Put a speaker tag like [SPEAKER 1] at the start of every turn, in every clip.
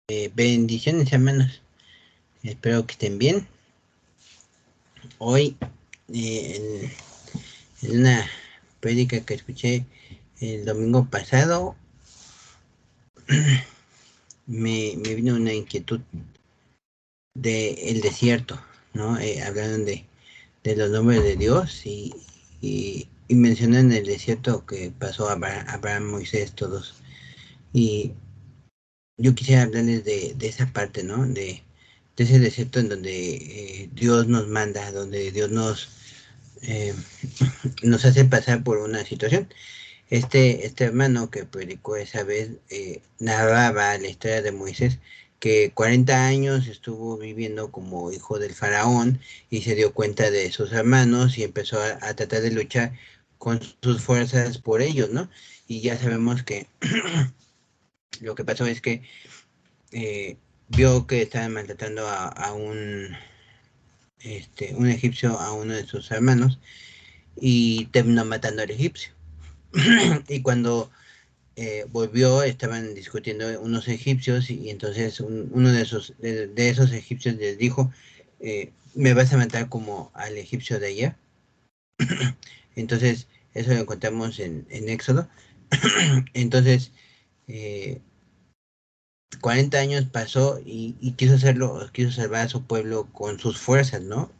[SPEAKER 1] Bendiciones, hermanos. Espero que estén bien. Hoy, en una prédica que escuché el domingo pasado, me vino una inquietud del desierto, ¿no? Hablaron de los nombres de Dios y mencionan el desierto que pasó Abraham, Moisés, todos. Y yo quisiera hablarles de esa parte, ¿no? De ese desierto en donde Dios nos manda, donde Dios eh, nos hace pasar por una situación. Este hermano que predicó esa vez narraba la historia de Moisés, que 40 años estuvo viviendo como hijo del faraón y se dio cuenta de sus hermanos y empezó a tratar de luchar con sus fuerzas por ellos, ¿no? Y ya sabemos que lo que pasó es que eh, vio que estaban maltratando a un egipcio a uno de sus hermanos y terminó matando al egipcio. Y cuando volvió, estaban discutiendo unos egipcios y entonces uno de esos egipcios les dijo, me vas a matar como al egipcio de allá. Entonces, eso lo encontramos en Éxodo. Entonces, eh, 40 años pasó y quiso hacerlo, quiso salvar a su pueblo con sus fuerzas, ¿no?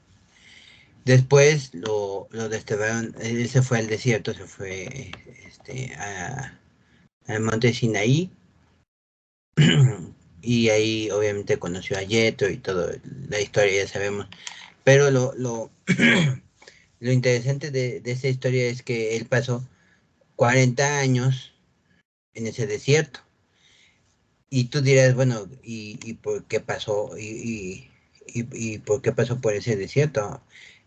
[SPEAKER 1] Después lo desterraron, él se fue al desierto, se fue al monte Sinaí. Y ahí obviamente conoció a Yetro y toda la historia ya sabemos. Pero lo interesante de esa historia es que él pasó 40 años en ese desierto. Y tú dirás, bueno, ¿y por qué pasó? ¿Y por qué pasó por ese desierto?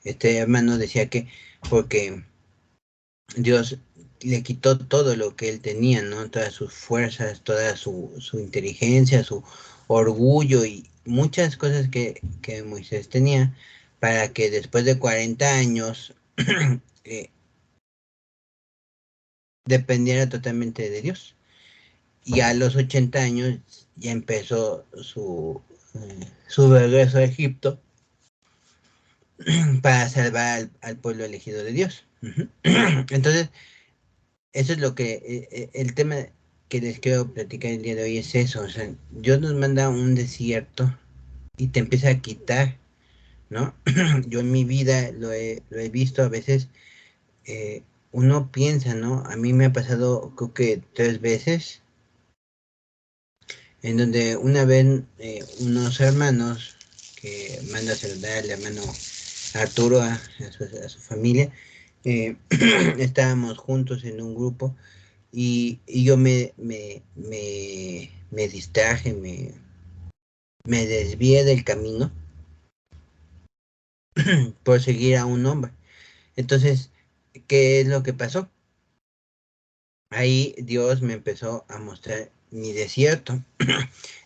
[SPEAKER 1] Este hermano decía que porque Dios le quitó todo lo que él tenía, ¿no? Todas sus fuerzas, toda su inteligencia, su orgullo y muchas cosas que Moisés tenía para que después de 40 años eh, dependiera totalmente de Dios. Y a los 80 años ya empezó su regreso a Egipto para salvar al pueblo elegido de Dios. Entonces, eso es lo que, el tema que les quiero platicar el día de hoy es eso, o sea, Dios nos manda un desierto y te empieza a quitar, ¿no? Yo en mi vida lo he visto a veces, uno piensa, ¿no? A mí me ha pasado creo que 3 veces, en donde una vez unos hermanos que manda a saludar al hermano Arturo, a su familia, estábamos juntos en un grupo y yo me distraje, me desvié del camino por seguir a un hombre. Entonces, ¿qué es lo que pasó? Ahí Dios me empezó a mostrar mi desierto.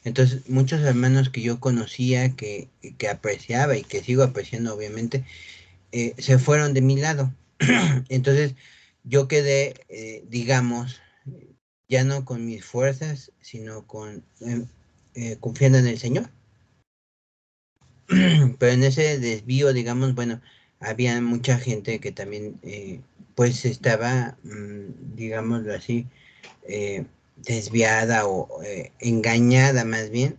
[SPEAKER 1] Entonces, muchos hermanos que yo conocía, que apreciaba y que sigo apreciando, obviamente, se fueron de mi lado. Entonces, yo quedé, digamos, ya no con mis fuerzas, sino confiando en el Señor. Pero en ese desvío, digamos, bueno, había mucha gente que también, pues estaba, digámoslo así, desviada o engañada más bien.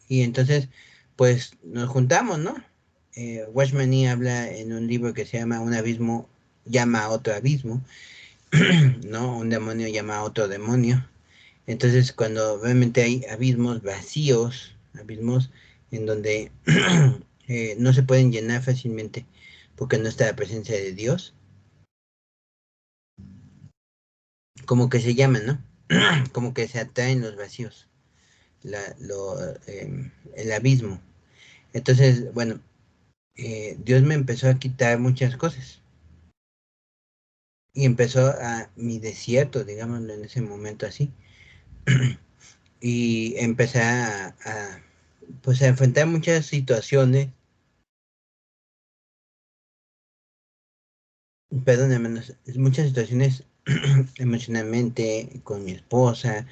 [SPEAKER 1] Y entonces, pues nos juntamos, ¿no? Watchman Nee habla en un libro que se llama Un abismo llama a otro abismo, ¿no? Un demonio llama a otro demonio. Entonces, cuando realmente hay abismos vacíos, abismos en donde no se pueden llenar fácilmente porque no está la presencia de Dios, como que se llaman, ¿no? Como que se atraen los vacíos, el abismo. Entonces, bueno, Dios me empezó a quitar muchas cosas y empezó a mi desierto, digámoslo en ese momento así. Y empecé pues a enfrentar muchas situaciones, perdón, hermanos, muchas situaciones emocionalmente con mi esposa,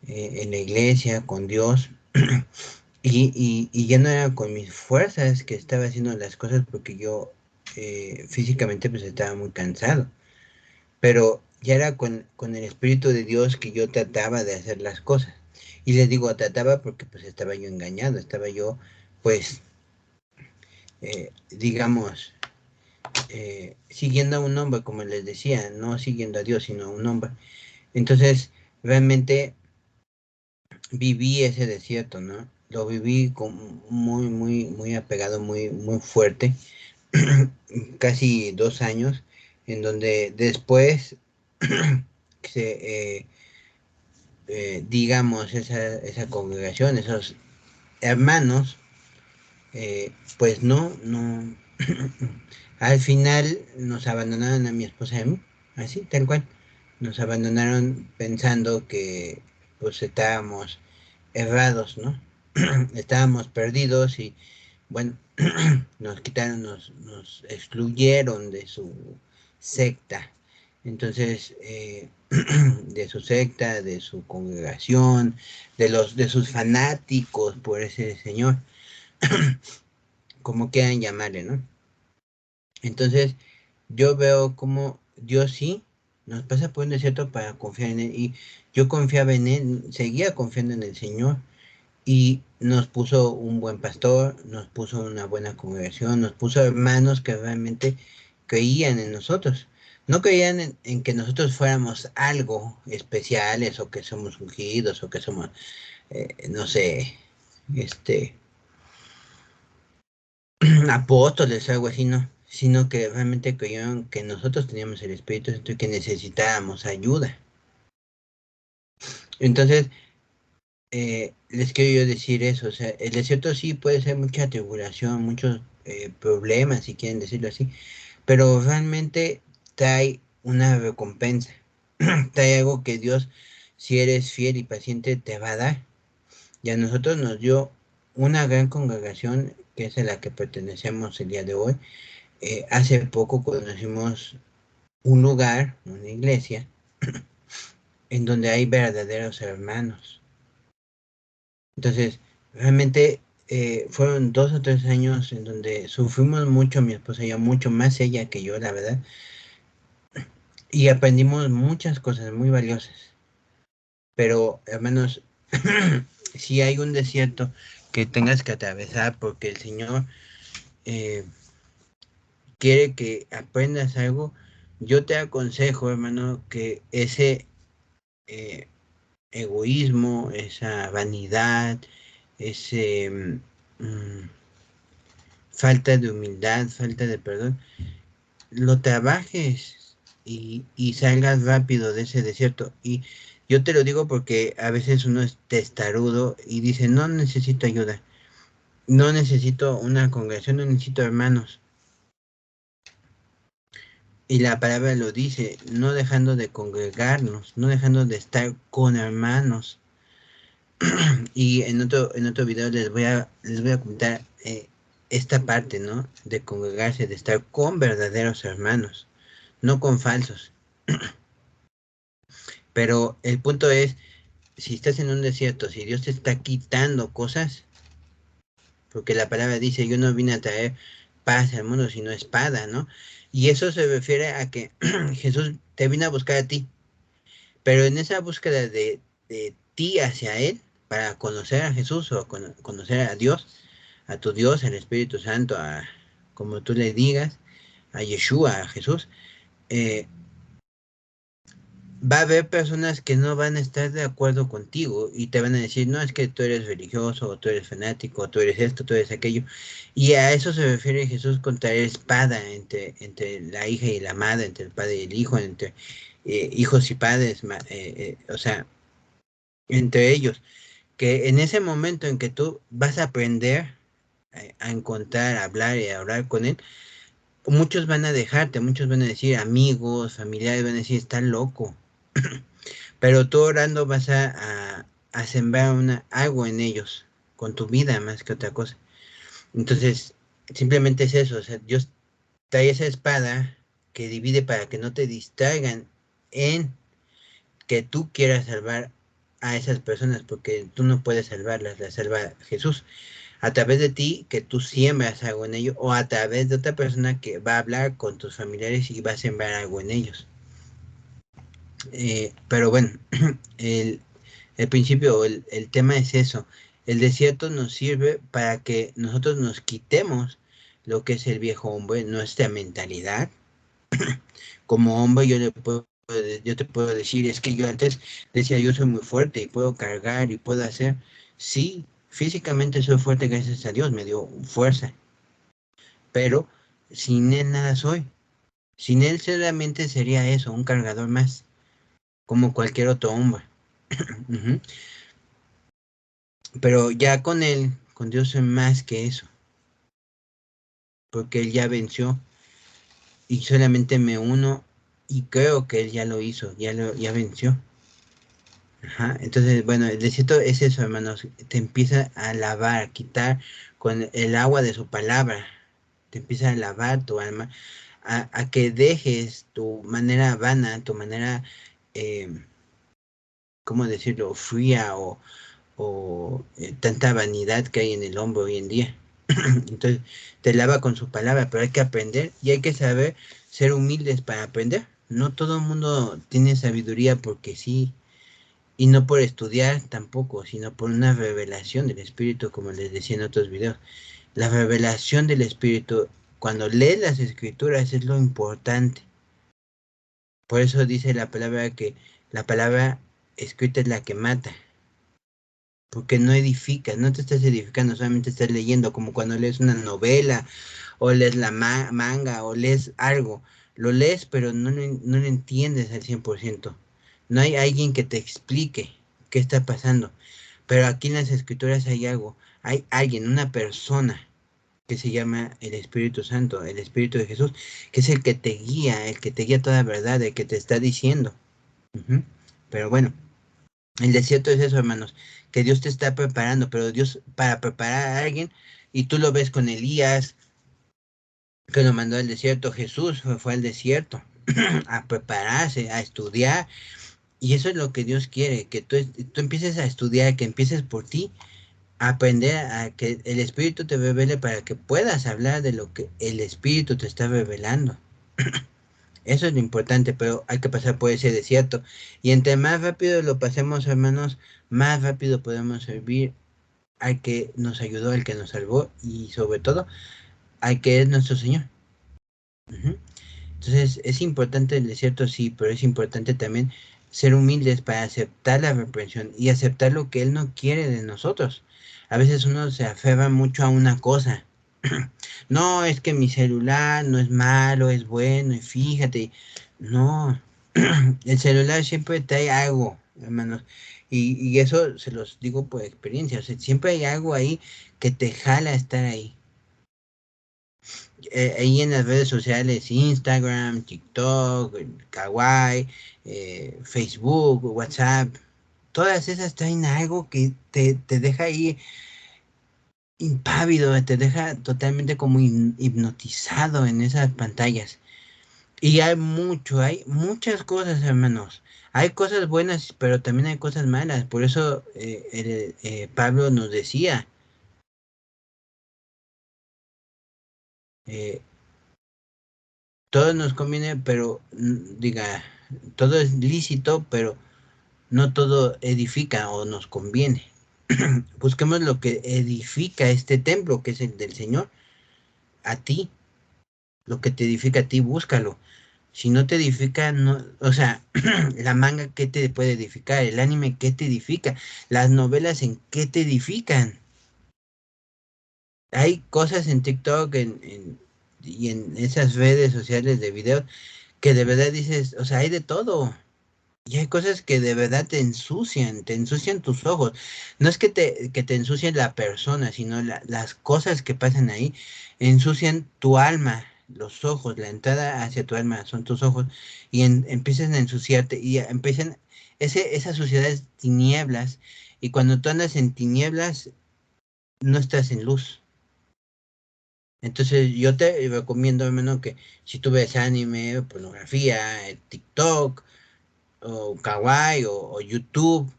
[SPEAKER 1] en la iglesia, con Dios. Y ya no era con mis fuerzas que estaba haciendo las cosas porque yo físicamente pues estaba muy cansado, pero ya era con el Espíritu de Dios que yo trataba de hacer las cosas. Y les digo trataba porque pues estaba yo engañado, estaba yo pues digamos siguiendo a un hombre, como les decía, no siguiendo a Dios, sino a un hombre. Entonces realmente viví ese desierto, ¿no? Lo viví con muy apegado, muy fuerte, casi 2 años, en donde después se, digamos, esa congregación, esos hermanos, pues no, al final nos abandonaron a mi esposa y a mí, así, tal cual. Nos abandonaron pensando que pues estábamos errados, ¿no? Estábamos perdidos y bueno, nos quitaron, nos excluyeron de su secta. Entonces, de su secta, de su congregación, de sus fanáticos por ese señor, como quieran llamarle, ¿no? Entonces, yo veo como Dios sí nos pasa por un desierto para confiar en Él. Y yo confiaba en Él, seguía confiando en el Señor. Y nos puso un buen pastor, nos puso una buena congregación, nos puso hermanos que realmente creían en nosotros. No creían en que nosotros fuéramos algo especiales o que somos ungidos o que somos, no sé, este, apóstoles o algo así, no, sino que realmente creyeron que nosotros teníamos el Espíritu Santo y que necesitábamos ayuda. Entonces, les quiero yo decir eso, o sea, el desierto sí puede ser mucha tribulación, muchos problemas, si quieren decirlo así, pero realmente trae una recompensa, trae algo que Dios, si eres fiel y paciente, te va a dar. Y a nosotros nos dio una gran congregación, que es a la que pertenecemos el día de hoy. Hace poco conocimos un lugar, una iglesia, en donde hay verdaderos hermanos. Entonces, realmente fueron 2 o 3 años en donde sufrimos mucho, mi esposa y yo, mucho más ella que yo, la verdad, y aprendimos muchas cosas muy valiosas. Pero, hermanos, si hay un desierto que tengas que atravesar porque el Señor eh, quiere que aprendas algo, yo te aconsejo, hermano, que ese eh, egoísmo, esa vanidad, ese falta de humildad, falta de perdón, lo trabajes y salgas rápido de ese desierto. Y yo te lo digo porque a veces uno es testarudo y dice, no necesito ayuda, no necesito una congregación, no necesito hermanos. Y la palabra lo dice, no dejando de congregarnos, no dejando de estar con hermanos. Y en otro video les voy a comentar esta parte, ¿no? De congregarse, de estar con verdaderos hermanos, no con falsos. Pero el punto es, si estás en un desierto, si Dios te está quitando cosas, porque la palabra dice, yo no vine a traer paz al mundo, sino espada, ¿no? Y eso se refiere a que Jesús te vino a buscar a ti, pero en esa búsqueda de ti hacia Él, para conocer a Jesús o conocer a Dios, a tu Dios, al Espíritu Santo, a como tú le digas, a Yeshua, a Jesús, eh, va a haber personas que no van a estar de acuerdo contigo y te van a decir, no, es que tú eres religioso, o tú eres fanático, o tú eres esto, tú eres aquello. Y a eso se refiere Jesús con traer espada entre la hija y la madre, entre el padre y el hijo, entre hijos y padres, o sea, entre ellos. Que en ese momento en que tú vas a aprender a encontrar, a hablar y a hablar con él, muchos van a dejarte, muchos van a decir, amigos, familiares, van a decir, está loco. Pero tú orando vas a sembrar algo en ellos, con tu vida más que otra cosa. Entonces, simplemente es eso, o sea, Dios trae esa espada que divide para que no te distraigan en que tú quieras salvar a esas personas, porque tú no puedes salvarlas, las salva Jesús. A través de ti, que tú siembras algo en ellos, o a través de otra persona que va a hablar con tus familiares y va a sembrar algo en ellos. Pero bueno, el, el principio, el tema es eso. El desierto nos sirve para que nosotros nos quitemos lo que es el viejo hombre, nuestra mentalidad. Como hombre yo te puedo decir, es que yo antes decía, yo soy muy fuerte y puedo cargar y puedo hacer. Sí, físicamente soy fuerte, gracias a Dios, me dio fuerza, pero sin él nada soy. Sin él solamente sería eso, un cargador más, como cualquier otro hombre. Ujú. Pero ya con él, con Dios soy más que eso, porque él ya venció y solamente me uno y creo que él ya lo hizo, ya venció. Ajá. Entonces, bueno, el desierto es eso, hermanos, te empieza a lavar, a quitar con el agua de su palabra, te empieza a lavar tu alma, a que dejes tu manera vana, tu manera, eh, ¿cómo decirlo?, fría o tanta vanidad que hay en el hombre hoy en día. Entonces, te lava con su palabra, pero hay que aprender y hay que saber ser humildes para aprender. No todo el mundo tiene sabiduría porque sí, y no por estudiar tampoco, sino por una revelación del Espíritu, como les decía en otros videos. La revelación del Espíritu, cuando lees las Escrituras, es lo importante. Por eso dice la palabra que la palabra escrita es la que mata, porque no edifica, no te estás edificando, solamente estás leyendo, como cuando lees una novela o lees la manga o lees algo. Lo lees, pero no lo entiendes al 100%. No hay alguien que te explique qué está pasando. Pero aquí en las escrituras hay algo, hay alguien, una persona que se llama el Espíritu Santo, el Espíritu de Jesús, que es el que te guía toda verdad, el que te está diciendo. Ujú. Pero bueno, el desierto es eso, hermanos, que Dios te está preparando, pero Dios para preparar a alguien, y tú lo ves con Elías, que lo mandó al desierto, Jesús fue al desierto a prepararse, a estudiar, y eso es lo que Dios quiere, que tú empieces a estudiar, que empieces por ti, a aprender a que el Espíritu te revele para que puedas hablar de lo que el Espíritu te está revelando. Eso es lo importante, pero hay que pasar por ese desierto. Y entre más rápido lo pasemos, hermanos, más rápido podemos servir al que nos ayudó, al que nos salvó y sobre todo al que es nuestro Señor. Ujú. Entonces, es importante el desierto, sí, pero es importante también ser humildes para aceptar la reprensión y aceptar lo que Él no quiere de nosotros. A veces uno se aferra mucho a una cosa. No, es que mi celular no es malo, es bueno, y fíjate. No, el celular siempre trae algo, hermanos. Y eso se los digo por experiencia. O sea, siempre hay algo ahí que te jala a estar ahí. Ahí en las redes sociales, Instagram, TikTok, Kawaii, Facebook, WhatsApp, todas esas traen algo que te deja ahí impávido, te deja totalmente como hipnotizado en esas pantallas. Y hay muchas cosas, hermanos. Hay cosas buenas, pero también hay cosas malas. Por eso Pablo nos decía, eh, todo nos conviene, pero diga, todo es lícito, pero no todo edifica o nos conviene. Busquemos lo que edifica este templo, que es el del Señor, a ti. Lo que te edifica a ti, búscalo. Si no te edifica, no, o sea, la manga, ¿qué te puede edificar? El anime, ¿qué te edifica? Las novelas, ¿en qué te edifican? Hay cosas en TikTok y en esas redes sociales de videos que de verdad dices, o sea, hay de todo. Y hay cosas que de verdad te ensucian tus ojos. No es que te ensucien la persona, sino las cosas que pasan ahí ensucian tu alma, los ojos, la entrada hacia tu alma son tus ojos y empiezan a ensuciarte y empiezan esas suciedades tinieblas y cuando tú andas en tinieblas no estás en luz. Entonces yo te recomiendo, hermano, que si tú ves anime, pornografía, TikTok o Kawaii o YouTube,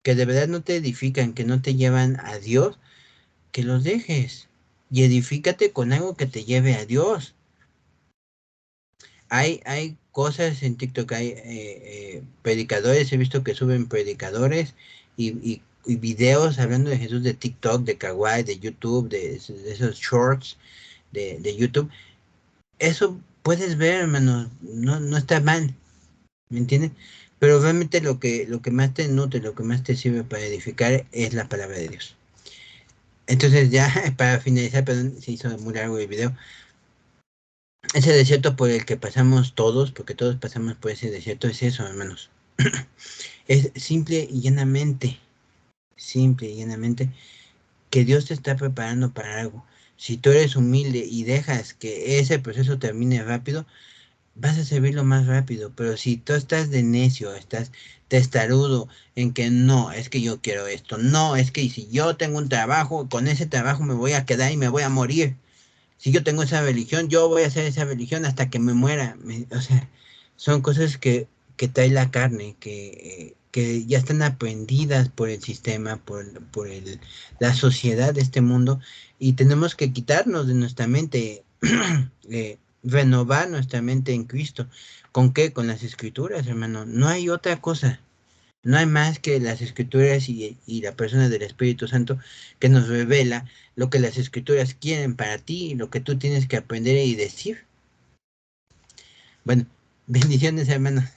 [SPEAKER 1] que de verdad no te edifican, que no te llevan a Dios, que los dejes. Y edifícate con algo que te lleve a Dios. Hay cosas en TikTok, hay predicadores, he visto que suben predicadores y videos hablando de Jesús de TikTok, de Kawaii, de YouTube, de esos shorts de YouTube. Eso puedes ver, hermano, no, no está mal, ¿me entiendes? Pero realmente lo que más te nutre, lo que más te sirve para edificar es la palabra de Dios. Entonces ya para finalizar, perdón, se hizo muy largo el video. Ese desierto por el que pasamos todos, porque todos pasamos por ese desierto, es eso, hermanos. Es simple y llanamente, que Dios te está preparando para algo. Si tú eres humilde y dejas que ese proceso termine rápido, vas a servirlo más rápido. Pero si tú estás de necio, estás testarudo en que no, es que yo quiero esto, no, es que si yo tengo un trabajo, con ese trabajo me voy a quedar y me voy a morir. Si yo tengo esa religión, yo voy a hacer esa religión hasta que me muera. O sea, son cosas que trae la carne, que ya están aprendidas por el sistema, la sociedad de este mundo, y tenemos que quitarnos de nuestra mente, renovar nuestra mente en Cristo. ¿Con qué? Con las escrituras, hermano. No hay otra cosa. No hay más que las escrituras y la persona del Espíritu Santo que nos revela lo que las escrituras quieren para ti y lo que tú tienes que aprender y decir. Bueno, bendiciones, hermano.